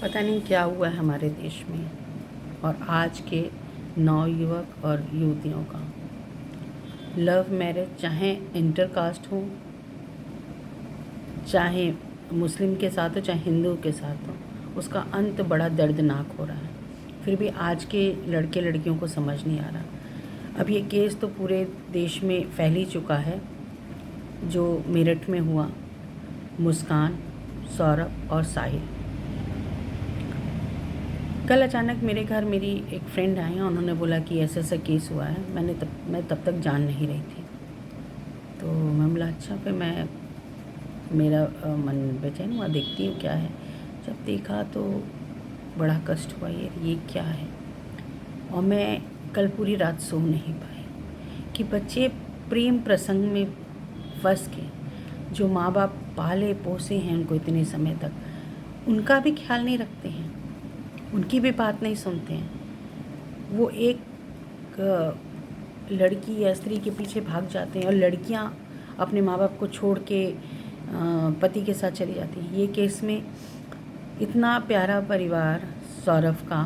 पता नहीं क्या हुआ है हमारे देश में और आज के नवयुवक और युवतियों का। लव मैरिज चाहे इंटर कास्ट हो, चाहे मुस्लिम के साथ हो, चाहे हिंदू के साथ हो, उसका अंत बड़ा दर्दनाक हो रहा है। फिर भी आज के लड़के लड़कियों को समझ नहीं आ रहा। अब ये केस तो पूरे देश में फैल ही चुका है। जो मेरठ में हुआ, मुस्कान, सौरभ और साहिल। कल अचानक मेरे घर मेरी एक फ्रेंड आई, उन्होंने बोला कि ऐसा ऐसा केस हुआ है। मैं तब तक जान नहीं रही थी। तो मैं बोला अच्छा। फिर मेरा मन बेचैन हुआ, देखती हूँ क्या है। जब देखा तो बड़ा कष्ट हुआ, ये क्या है। और मैं कल पूरी रात सो नहीं पाई कि बच्चे प्रेम प्रसंग में फंस के, जो माँ बाप पाले पोसे हैं उनको इतने समय तक, उनका भी ख्याल नहीं रखते हैं, उनकी भी बात नहीं सुनते हैं। वो एक लड़की या स्त्री के पीछे भाग जाते हैं और लड़कियां अपने माँ बाप को छोड़ के पति के साथ चली जाती हैं। ये केस में इतना प्यारा परिवार सौरभ का,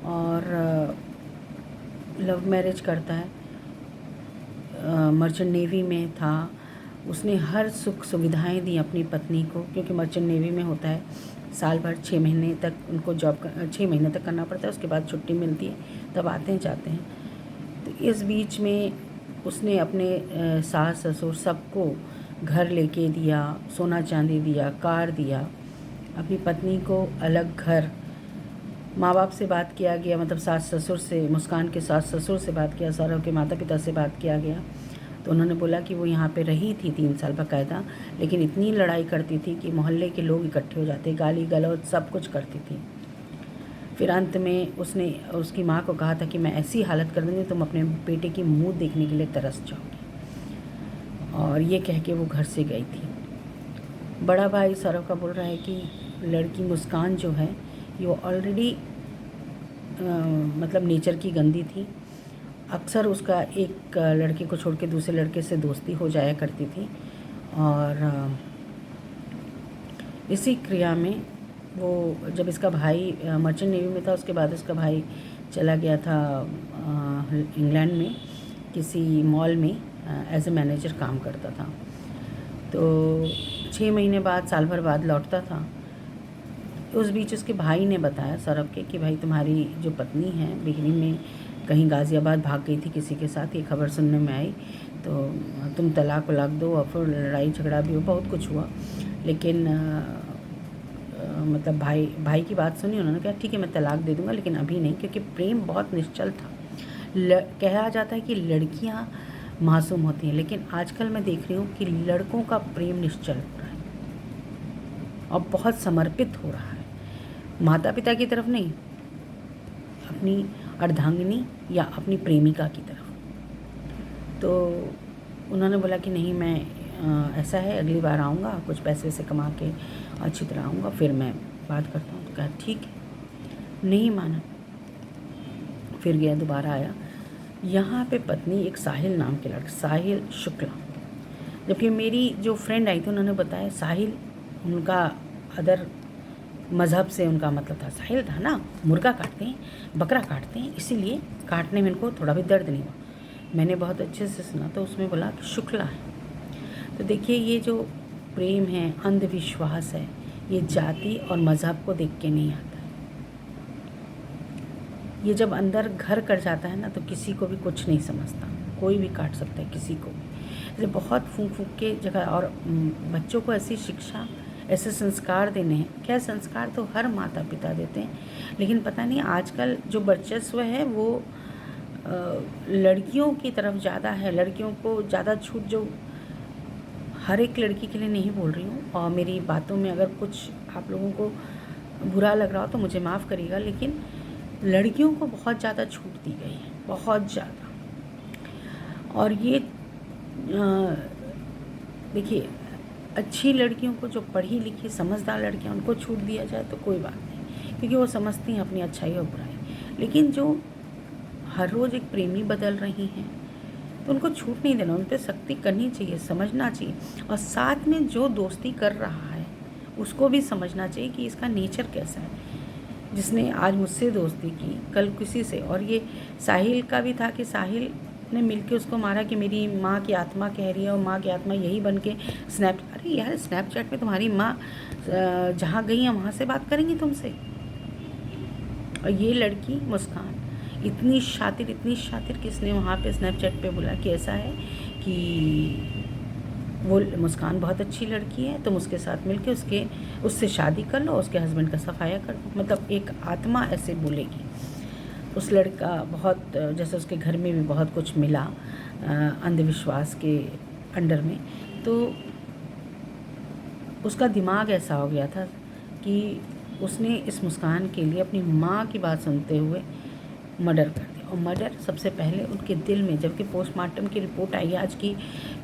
और लव मैरिज करता है, मर्चेंट नेवी में था। उसने हर सुख सुविधाएं दी अपनी पत्नी को, क्योंकि मर्चेंट नेवी में होता है साल भर 6 महीने तक उनको जॉब 6 महीने तक करना पड़ता है। उसके बाद छुट्टी मिलती है, तब आते हैं जाते हैं। तो इस बीच में उसने अपने सास ससुर सबको घर लेके दिया, सोना चांदी दिया, कार दिया। अपनी पत्नी को अलग घर, माँ बाप से बात किया गया, मतलब सास ससुर से, मुस्कान के सास ससुर से बात किया, सौरभ के माता पिता से बात किया गया। तो उन्होंने बोला कि वो यहाँ पे रही थी 3 साल बाकायदा, लेकिन इतनी लड़ाई करती थी कि मोहल्ले के लोग इकट्ठे हो जाते, गाली गलौज सब कुछ करती थी। फिर अंत में उसने उसकी माँ को कहा था कि मैं ऐसी हालत कर दूँगी तुम अपने बेटे की मुँह देखने के लिए तरस जाओगे, और ये कह के वो घर से गई थी। बड़ा भाई सौरभ का बोल रहा है कि लड़की मुस्कान जो है ये ऑलरेडी मतलब नेचर की गंदी थी। अक्सर उसका एक लड़के को छोड़ के दूसरे लड़के से दोस्ती हो जाया करती थी, और इसी क्रिया में वो, जब इसका भाई मर्चेंट नेवी में था, उसके बाद उसका भाई चला गया था इंग्लैंड में किसी मॉल में एज ए मैनेजर काम करता था। तो 6 महीने बाद, साल भर बाद लौटता था। उस बीच उसके भाई ने बताया सौरभ के कि भाई तुम्हारी जो पत्नी है बिगनी में कहीं गाज़ियाबाद भाग गई थी किसी के साथ, ये खबर सुनने में आई। तो तुम तलाक वलाक दो। और फिर लड़ाई झगड़ा भी हुआ, बहुत कुछ हुआ। लेकिन मतलब भाई की बात सुनी, उन्होंने कहा ठीक है मैं तलाक दे दूँगा, लेकिन अभी नहीं, क्योंकि प्रेम बहुत निश्चल था। कहा जाता है कि लड़कियाँ मासूम होती हैं, लेकिन आजकल मैं देख रही हूँ कि लड़कों का प्रेम निश्चल हो रहा है और बहुत समर्पित हो रहा है, माता पिता की तरफ नहीं, अपनी अर्धांगिनी या अपनी प्रेमिका की तरफ। तो उन्होंने बोला कि नहीं, मैं ऐसा है अगली बार आऊँगा, कुछ पैसे वैसे कमा के अच्छी तरह आऊँगा, फिर मैं बात करता हूँ। तो कहा ठीक है, नहीं माना। फिर गया, दोबारा आया। यहाँ पे पत्नी एक साहिल नाम के लड़का, साहिल शुक्ला, जबकि मेरी जो फ्रेंड आई थी उन्होंने बताया साहिल उनका अदर मज़हब से उनका मतलब था। साहिल था ना, मुर्गा काटते हैं, बकरा काटते हैं, इसीलिए काटने में इनको थोड़ा भी दर्द नहीं हुआ। मैंने बहुत अच्छे से सुना, तो उसमें बोला कि शुक्ला है। तो देखिए, ये जो प्रेम है, अंधविश्वास है, ये जाति और मज़हब को देख के नहीं आता है। ये जब अंदर घर कर जाता है ना, तो किसी को भी कुछ नहीं समझता, कोई भी काट सकता है किसी को भी। जैसे बहुत फूंक फूंक के जगह, और बच्चों को ऐसी शिक्षा, ऐसे संस्कार देने हैं। क्या संस्कार तो हर माता पिता देते हैं, लेकिन पता नहीं आजकल जो वर्चस्व है वो लड़कियों की तरफ ज़्यादा है। लड़कियों को ज़्यादा छूट, जो हर एक लड़की के लिए नहीं बोल रही हूँ, और मेरी बातों में अगर कुछ आप लोगों को बुरा लग रहा हो तो मुझे माफ़ करिएगा, लेकिन लड़कियों को बहुत ज़्यादा छूट दी गई है, बहुत ज़्यादा। और ये देखिए, अच्छी लड़कियों को, जो पढ़ी लिखी समझदार लड़कियां, उनको छूट दिया जाए तो कोई बात नहीं, क्योंकि वो समझती हैं अपनी अच्छाई और बुराई। लेकिन जो हर रोज़ एक प्रेमी बदल रही हैं, तो उनको छूट नहीं देना, उन पर सख्ती करनी चाहिए, समझना चाहिए। और साथ में जो दोस्ती कर रहा है उसको भी समझना चाहिए कि इसका नेचर कैसा है। जिसने आज मुझसे दोस्ती की, कल किसी से। और ये साहिल का भी था कि साहिल ने मिलके उसको मारा कि मेरी माँ की आत्मा कह रही है और माँ की आत्मा यही बन के अरे यार, स्नैपचैट पे तुम्हारी माँ जहाँ गई हैं वहाँ से बात करेंगी तुमसे। और ये लड़की मुस्कान इतनी शातिर कि इसने वहाँ पे स्नैपचैट पे बोला कि ऐसा है कि वो मुस्कान बहुत अच्छी लड़की है, तुम उसके साथ मिलके उससे शादी कर लो, उसके हस्बैंड का सफाया कर दो। मतलब एक आत्मा ऐसे बोलेगी। उस लड़का बहुत, जैसे उसके घर में भी बहुत कुछ मिला अंधविश्वास के अंडर में, तो उसका दिमाग ऐसा हो गया था कि उसने इस मुस्कान के लिए अपनी माँ की बात सुनते हुए मर्डर कर दिया। और मर्डर सबसे पहले उनके दिल में, जबकि पोस्टमार्टम की रिपोर्ट आई आज की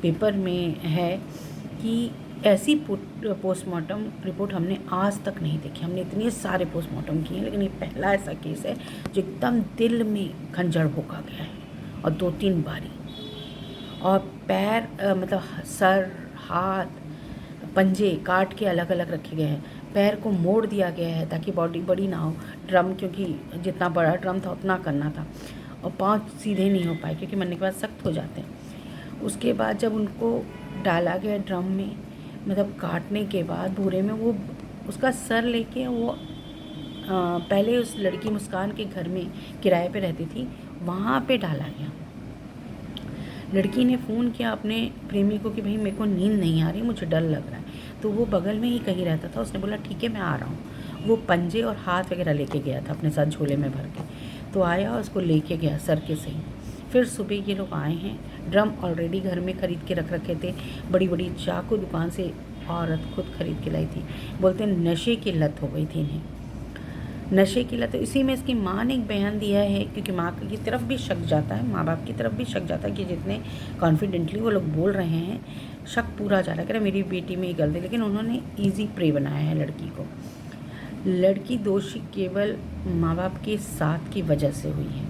पेपर में है कि ऐसी पोस्टमार्टम रिपोर्ट हमने आज तक नहीं देखी। हमने इतने सारे पोस्टमार्टम किए हैं, लेकिन ये पहला ऐसा केस है जो एकदम दिल में खंजर भोंका गया है, और 2-3 बारी। और पैर मतलब सर, हाथ, पंजे काट के अलग अलग रखे गए हैं। पैर को मोड़ दिया गया है ताकि बॉडी बड़ी ना हो। ड्रम, क्योंकि जितना बड़ा ड्रम था उतना करना था। और पाँव सीधे नहीं हो पाए क्योंकि मरने के बाद सख्त हो जाते हैं। उसके बाद जब उनको डाला गया ड्रम में, मतलब काटने के बाद भूरे में, वो उसका सर लेके वो पहले उस लड़की मुस्कान के घर में किराए पे रहती थी, वहाँ पे डाला गया। लड़की ने फ़ोन किया अपने प्रेमी को कि भाई मेरे को नींद नहीं आ रही, मुझे डर लग रहा है। तो वो बगल में ही कहीं रहता था, उसने बोला ठीक है मैं आ रहा हूँ। वो पंजे और हाथ वगैरह लेके गया था अपने साथ झोले में भर के, तो आया और उसको लेके गया सर के सही। फिर सुबह ये लोग आए हैं, ड्रम ऑलरेडी घर में ख़रीद के रख रखे थे। बड़ी बड़ी चाकू दुकान से औरत खुद खरीद के लाई थी। बोलते हैं नशे की लत हो गई थी इन्हें, नशे की लत। इसी में इसकी माँ ने एक बयान दिया है, क्योंकि माँ की तरफ भी शक जाता है, माँ बाप की तरफ भी शक जाता है कि जितने कॉन्फिडेंटली वो लोग बोल रहे हैं, शक पूरा जा रहा है कि मेरी बेटी में ही गलती। लेकिन उन्होंने ईजी प्रे बनाया है लड़की को। लड़की दोषी केवल माँ बाप के साथ की वजह से हुई है।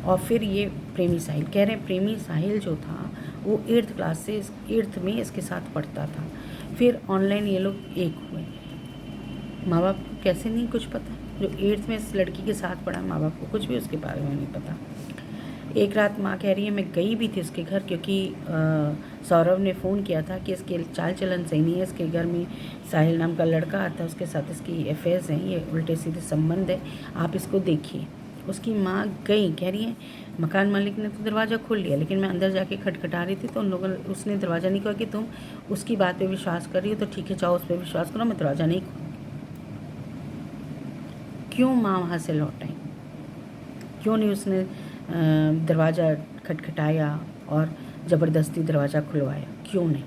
और फिर ये प्रेमी साहिल कह रहे हैं, प्रेमी साहिल जो था वो 8th क्लास से 8th में इसके साथ पढ़ता था। फिर ऑनलाइन ये लोग एक हुए। माँ बाप को कैसे नहीं कुछ पता, जो 8th में इस लड़की के साथ पढ़ा, माँ बाप को कुछ भी उसके बारे में नहीं पता। एक रात माँ कह रही है मैं गई भी थी उसके घर, क्योंकि सौरभ ने फ़ोन किया था कि इसके चाल चलन सही नहीं है, इसके घर में साहिल नाम का लड़का आता है, उसके साथ इसकी अफेयर्स हैं, ये उल्टे सीधे संबंध है, आप इसको देखिए। उसकी माँ गई, कह रही है मकान मालिक ने तो दरवाज़ा खोल लिया, लेकिन मैं अंदर जाके खटखटा रही थी तो उन लोगों ने, उसने दरवाज़ा नहीं खोला कि तुम उसकी बात पे विश्वास कर रही हो तो ठीक है जाओ उस पर विश्वास करो, मैं दरवाज़ा नहीं खोलूँगी। क्यों माँ वहाँ से लौट आई? क्यों नहीं उसने दरवाज़ा खटखटाया और ज़बरदस्ती दरवाज़ा खुलवाया? क्यों नहीं?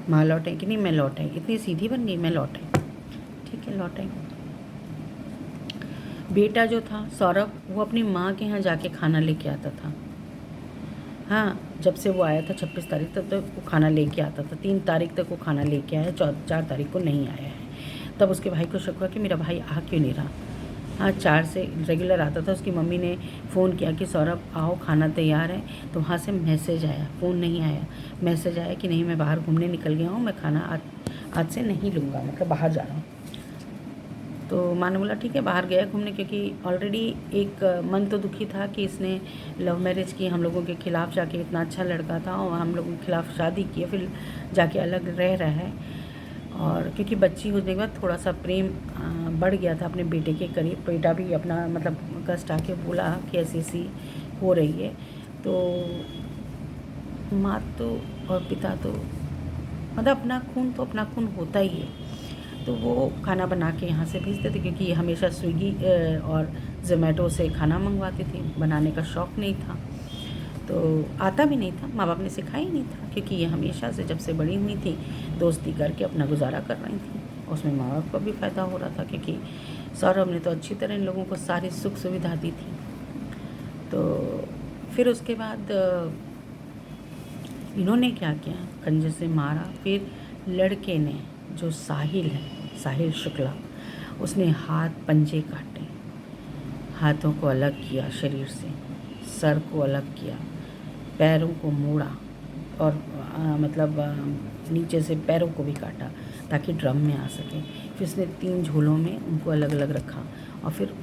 माँ लौट आई कि नहीं मैं लौट आई, इतनी सीधी बन गई, मैं लौट आई, ठीक है लौट आई। बेटा जो था सौरभ, वो अपनी माँ के यहाँ जाके खाना लेके आता था। हाँ, जब से वो आया था 26 तारीख तक तो वो खाना लेके आता था। 3 तारीख तक वो खाना लेके आया, 4 तारीख को नहीं आया है। तब उसके भाई को शक हुआ कि मेरा भाई आ क्यों नहीं रहा। हाँ, 4 से रेगुलर आता था। उसकी मम्मी ने फ़ोन किया कि सौरभ आओ खाना तैयार है, तो वहाँ से मैसेज आया, फ़ोन नहीं आया। मैसेज आया कि नहीं मैं बाहर घूमने निकल गया हूँ, मैं खाना आज से नहीं लूँगा, मतलब बाहर जा रहा हूँ। तो माँ ने बोला ठीक है बाहर गया घूमने, क्योंकि ऑलरेडी एक मन तो दुखी था कि इसने लव मैरिज की, हम लोगों के ख़िलाफ़ जाके, इतना अच्छा लड़का था और हम लोगों के ख़िलाफ़ शादी की, फिर जाके अलग रह रहा है। और क्योंकि बच्ची होने के बाद थोड़ा सा प्रेम बढ़ गया था अपने बेटे के करीब। बेटा भी अपना मतलब कष्ट आके बोला कि ऐसी हो रही है। तो माँ तो और पिता तो मतलब अपना खून तो अपना खून होता ही है। तो वो खाना बना के यहाँ से भेजते थे, क्योंकि ये हमेशा स्विगी और ज़ोमैटो से खाना मंगवाती थी, बनाने का शौक़ नहीं था, तो आता भी नहीं था, माँ बाप ने सिखाया ही नहीं था, क्योंकि ये हमेशा से जब से बड़ी हुई थी दोस्ती करके अपना गुजारा कर रही थी। उसमें माँ बाप का भी फ़ायदा हो रहा था, क्योंकि सौरभ ने तो अच्छी तरह इन लोगों को सारी सुख सुविधा दी थी। तो फिर उसके बाद इन्होंने क्या किया, खंजर से मारा। फिर लड़के ने, जो साहिल है, साहिल शुक्ला, उसने हाथ पंजे काटे, हाथों को अलग किया शरीर से, सर को अलग किया, पैरों को मोड़ा और मतलब नीचे से पैरों को भी काटा ताकि ड्रम में आ सके। फिर उसने 3 झोलों में उनको अलग अलग रखा और फिर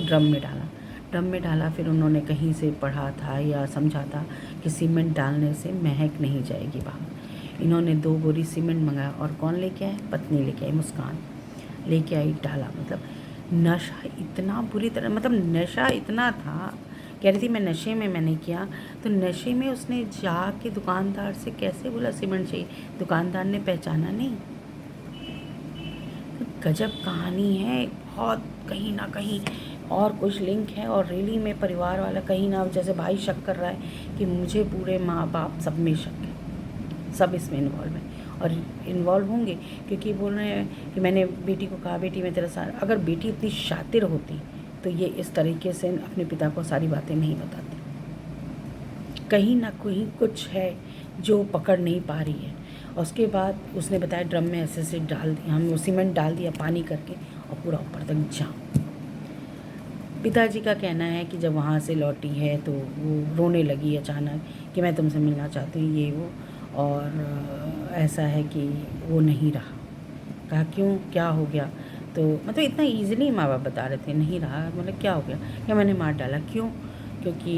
ड्रम में डाला। फिर उन्होंने कहीं से पढ़ा था या समझा था कि सीमेंट डालने से महक नहीं जाएगी बाहर। इन्होंने 2 बोरी सीमेंट मंगाया और कौन लेके आए? पत्नी लेके आई, मुस्कान लेके आई, डाला। मतलब नशा इतना बुरी तरह, मतलब नशा इतना था। कह रही थी मैं नशे में मैंने किया, तो नशे में उसने जाके दुकानदार से कैसे बोला सीमेंट चाहिए? दुकानदार ने पहचाना नहीं। तो गजब कहानी है बहुत, कहीं ना कहीं और कुछ लिंक है। और रियली में परिवार वाला कहीं ना, जैसे भाई शक कर रहा है कि मुझे पूरे माँ बाप सब में शक है, सब इसमें इन्वॉल्व है और इन्वॉल्व होंगे, क्योंकि बोल रहे हैं कि मैंने बेटी को कहा बेटी मैं तेरा साथ। अगर बेटी इतनी शातिर होती तो ये इस तरीके से अपने पिता को सारी बातें नहीं बताती। कहीं ना कहीं कुछ है जो पकड़ नहीं पा रही है। और उसके बाद उसने बताया ड्रम में ऐसे डाल दिया, हम सीमेंट डाल दिया पानी करके और पूरा ऊपर तक जाम। पिताजी का कहना है कि जब वहाँ से लौटी है तो वो रोने लगी अचानक कि मैं तुमसे मिलना चाहती हूँ, ये वो। और ऐसा है कि वो नहीं रहा। कहा क्यों, क्या हो गया? तो मतलब इतना ईजिली माँ बाप बता रहे थे, नहीं रहा। मतलब क्या हो गया? क्या मैंने मार डाला? क्यों? क्योंकि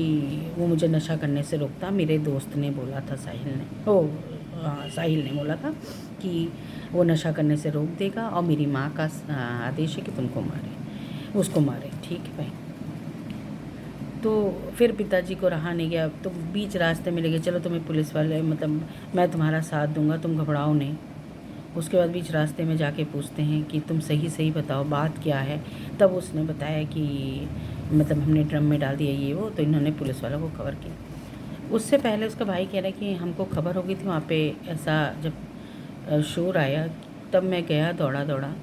वो मुझे नशा करने से रोकता। मेरे दोस्त ने बोला था, साहिल ने बोला था कि वो नशा करने से रोक देगा और मेरी माँ का आदेश है कि तुमको मारे, उसको मारे। ठीक है भाई। तो फिर पिताजी को रहा नहीं गया, तो बीच रास्ते में ले गए, चलो तुम्हें पुलिस वाले, मतलब मैं तुम्हारा साथ दूंगा, तुम घबराओ नहीं। उसके बाद बीच रास्ते में जाके पूछते हैं कि तुम सही बताओ बात क्या है। तब उसने बताया कि मतलब हमने ड्रम में डाल दिया ये वो, तो इन्होंने पुलिस वालों को खबर की। उससे पहले उसका भाई कह रहा है कि हमको खबर हो गई थी वहाँ पे, ऐसा जब शोर आया तब मैं गया दौड़ा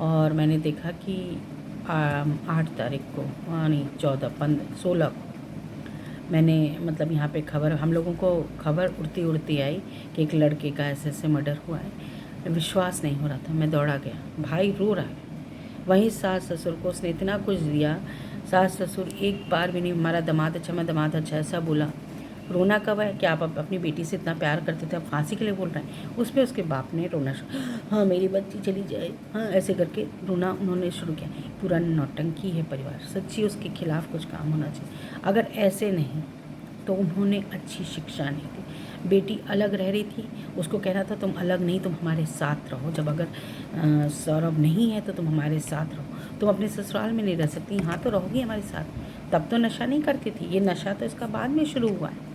और मैंने देखा कि 8 तारीख को, नहीं 14, 15, 16 को मैंने मतलब यहाँ पे खबर, हम लोगों को खबर उड़ती आई कि एक लड़के का ऐसे मर्डर हुआ है। विश्वास नहीं हो रहा था, मैं दौड़ा गया, भाई रो रहा है। वहीं सास ससुर को उसने इतना कुछ दिया, सास ससुर एक बार भी नहीं हमारा दामाद अच्छा, मैं दामाद अच्छा ऐसा बोला। रोना कब है? क्या आप अपनी बेटी से इतना प्यार करते थे, आप फांसी के लिए बोल रहे हैं? उस पर उसके बाप ने रोना हाँ मेरी बच्ची चली जाए, हाँ ऐसे करके रोना उन्होंने शुरू किया। पूरा नौटंकी है परिवार, सच्ची उसके खिलाफ कुछ काम होना चाहिए। अगर ऐसे नहीं तो उन्होंने अच्छी शिक्षा नहीं दी। बेटी अलग रह रही थी, उसको कहना था तुम अलग नहीं, तुम हमारे साथ रहो। जब अगर सौरभ नहीं है तो तुम हमारे साथ रहो, तुम अपने ससुराल में नहीं रह सकती, हाँ तो रहोगी हमारे साथ। तब तो नशा नहीं करती थी, ये नशा तो इसका बाद में शुरू हुआ है।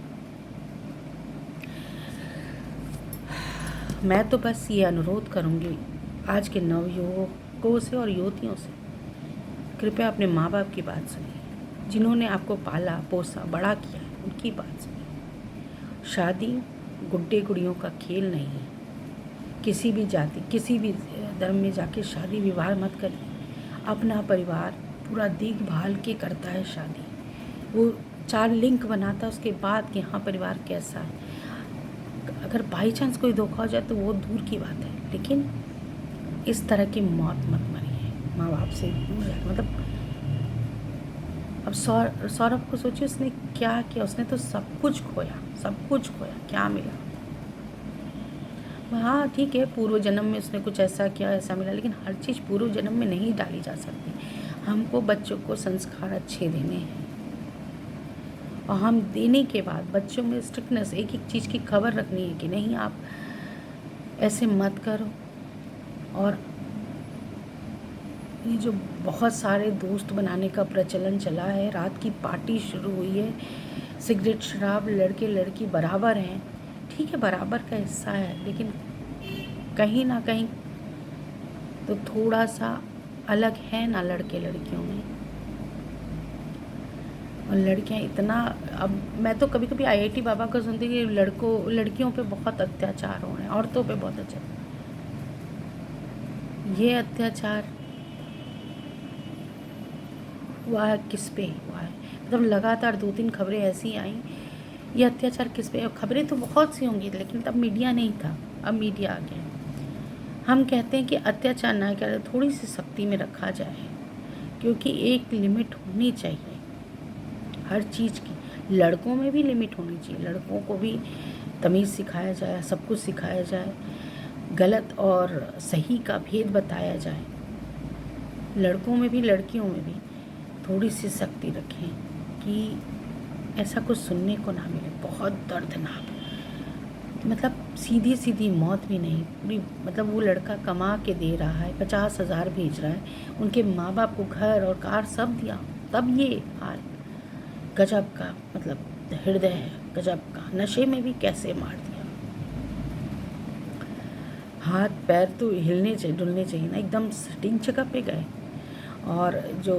मैं तो बस ये अनुरोध करूँगी आज के नवयुवकों से और युवतियों से, कृपया अपने माँ बाप की बात सुनिए, जिन्होंने आपको पाला पोसा बड़ा किया है, उनकी बात सुनिए। शादी गुड्डे गुड़ियों का खेल नहीं है। किसी भी जाति, किसी भी धर्म में जाके शादी विवाह मत करिए। अपना परिवार पूरा देखभाल के करता है शादी, वो 4 लिंक बनाता है उसके बाद कि हाँ परिवार कैसा है। अगर बाई चांस कोई धोखा हो जाए तो वो दूर की बात है, लेकिन इस तरह की मौत मत मरिए माँ बाप से दूर जाकर। मतलब अब सौरभ को सोचिए उसने क्या किया, उसने तो सब कुछ खोया, क्या मिला? हाँ ठीक है, पूर्व जन्म में उसने कुछ ऐसा किया, ऐसा मिला, लेकिन हर चीज़ पूर्व जन्म में नहीं डाली जा सकती। हमको बच्चों को संस्कार अच्छे देने हैं और हम देने के बाद बच्चों में स्ट्रिक्टनेस, एक एक चीज़ की खबर रखनी है कि नहीं आप ऐसे मत करो। और ये जो बहुत सारे दोस्त बनाने का प्रचलन चला है, रात की पार्टी शुरू हुई है, सिगरेट शराब लड़के लड़की बराबर हैं, ठीक है बराबर का हिस्सा है, लेकिन कहीं ना कहीं तो थोड़ा सा अलग है ना लड़के लड़कियों में। और लड़कियां इतना, अब मैं तो कभी कभी IIT बाबा को सुनती कि लड़कियों पे बहुत अत्याचार हो रहे हैं, औरतों पे बहुत अत्याचार। ये अत्याचार हुआ है किस पे हुआ है? मतलब लगातार 2-3 खबरें ऐसी आई, ये अत्याचार किस पे? खबरें तो बहुत सी होंगी, लेकिन तब मीडिया नहीं था, अब मीडिया आ गया। हम कहते हैं कि अत्याचार ना करें, थोड़ी सी सख्ती में रखा जाए, क्योंकि एक लिमिट होनी चाहिए हर चीज़ की। लड़कों में भी लिमिट होनी चाहिए, लड़कों को भी तमीज़ सिखाया जाए, सब कुछ सिखाया जाए। गलत और सही का भेद बताया जाए। लड़कों में भी लड़कियों में भी थोड़ी सी सख्ती रखें कि ऐसा कुछ सुनने को ना मिले। बहुत दर्दनाक, मतलब सीधी सीधी मौत भी नहीं, पूरी मतलब वो लड़का कमा के दे रहा है, 50,000 भेज रहा है, उनके माँ बाप को घर और कार सब दिया, तब ये हाल। गजब का मतलब हृदय है, गजब का। नशे में भी कैसे मार दिया। हाथ पैर तो हिलने चाहिए, डुलने चाहिए ना, एकदम सटिंग जगह पे गए। और जो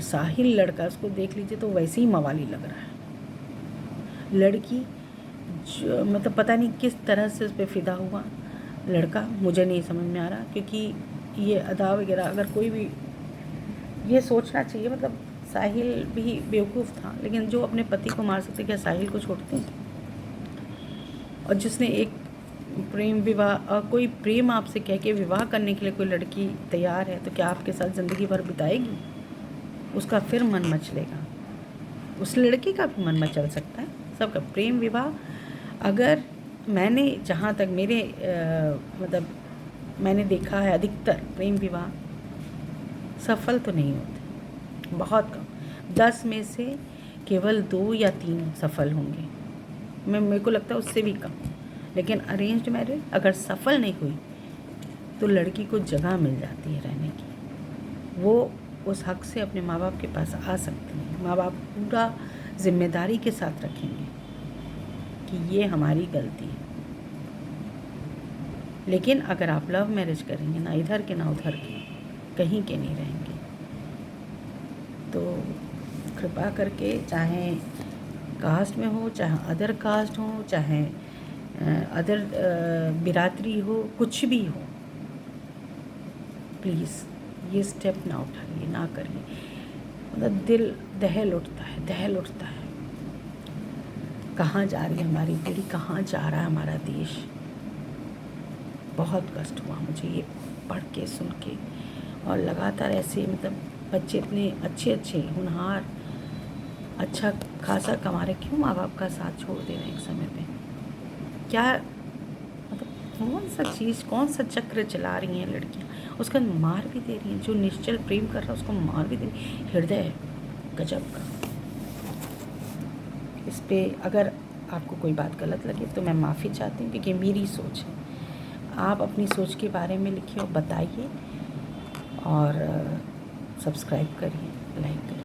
साहिल लड़का, उसको देख लीजिए तो वैसे ही मवाली लग रहा है। लड़की जो मतलब पता नहीं किस तरह से उस पर फ़िदा हुआ लड़का, मुझे नहीं समझ में आ रहा। क्योंकि ये अदा वगैरह अगर कोई भी ये सोचना चाहिए, मतलब साहिल भी बेवकूफ़ था, लेकिन जो अपने पति को मार सकते क्या साहिल को छोड़ते हैं? और जिसने एक प्रेम विवाह, कोई प्रेम आपसे कह के विवाह करने के लिए कोई लड़की तैयार है, तो क्या आपके साथ ज़िंदगी भर बिताएगी? उसका फिर मन मचलेगा, उस लड़के का भी मन मचल सकता है, सबका। प्रेम विवाह, अगर मैंने जहाँ तक मेरे मतलब मैंने देखा है, अधिकतर प्रेम विवाह सफल तो नहीं होते, बहुत कम। 10 में से केवल 2 या 3 सफल होंगे, मेरे को लगता है उससे भी कम। लेकिन अरेंज्ड मैरिज अगर सफल नहीं हुई तो लड़की को जगह मिल जाती है रहने की, वो उस हक से अपने माँ बाप के पास आ सकती हैं। माँ बाप पूरा जिम्मेदारी के साथ रखेंगे कि ये हमारी गलती है। लेकिन अगर आप लव मैरिज करेंगे, ना इधर के ना उधर के, कहीं के नहीं रहेंगे, तो कृपा करके, चाहे कास्ट में हो, चाहे अदर कास्ट हो, चाहे अदर बिरादरी हो, कुछ भी हो, प्लीज़ ये स्टेप ना उठाइए, ना करिए। मतलब दिल दहल उठता है। कहाँ जा रही है हमारी पीढ़ी, कहाँ जा रहा है हमारा देश। बहुत कष्ट हुआ मुझे ये पढ़ के, सुन के। और लगातार ऐसे मतलब बच्चे इतने अच्छे होनहार, अच्छा खासा कमा रहे, क्यों माँ बाप का साथ छोड़ दे रहे हैं एक समय पे? क्या मतलब कौन सा चीज़, कौन सा चक्र चला रही हैं लड़कियाँ? उसका मार भी दे रही हैं, जो निश्चल प्रेम कर रहा है उसको मार भी दे रही है। हृदय गजब का। इस पे अगर आपको कोई बात गलत लगे तो मैं माफ़ी चाहती हूँ, क्योंकि मेरी सोच है। आप अपनी सोच के बारे में लिखिए और बताइए, और सब्सक्राइब करिए, लाइक करिए।